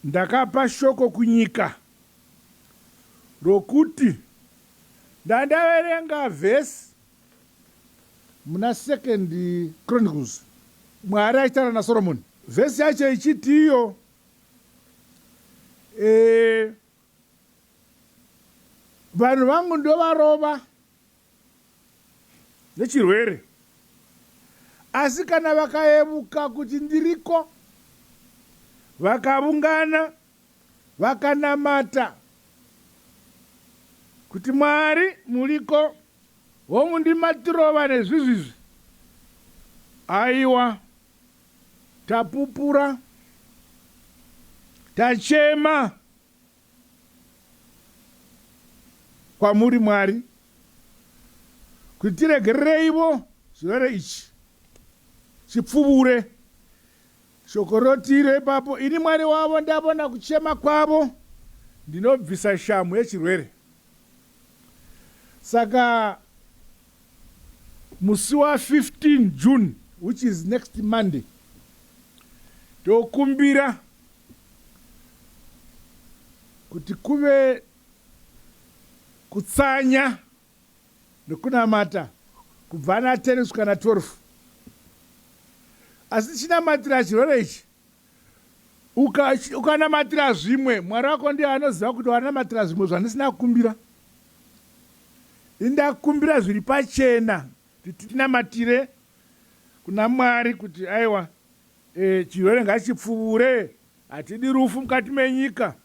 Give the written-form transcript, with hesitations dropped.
ndakapa shoko kunyika rokuti ndandaverenga vhesi muna 2 Chronicles Mwari achitaura naSoromoni. Vhesi yacho ichiti iyo vanhu vangu ndovarova nechirwere, asi kana vakaevuka kuti ndiriko, vakaungana, vakanamata kuti Mwari muriko, womundimatirowa nezvizvizvi, aiwa, tapupura, tachema kwamuri Mwari kuti tiregereivo chirwere ichi chipfuure. Shoko rotiro ipapo, ini Mwari wavo ndabona kuchema kwavo, ndinobvisa shamu yechirwere. Saka musi wa 15 June, which is next Monday, tokumbira kuti kuve kutsanya nekunamata kubva na10 kusvika na12. Asi chinamatira chirwere ichi, ukanamatira zvimwe, Mwari wako ndiye anoziva kuti wanamatira zvimwe zvandisina kukumbira. Indakumbira zviri pachena kuti tinamatire kuna Mwari kuti aiwa, chirwere ngachipfuure, hatidi rufu mukati menyika.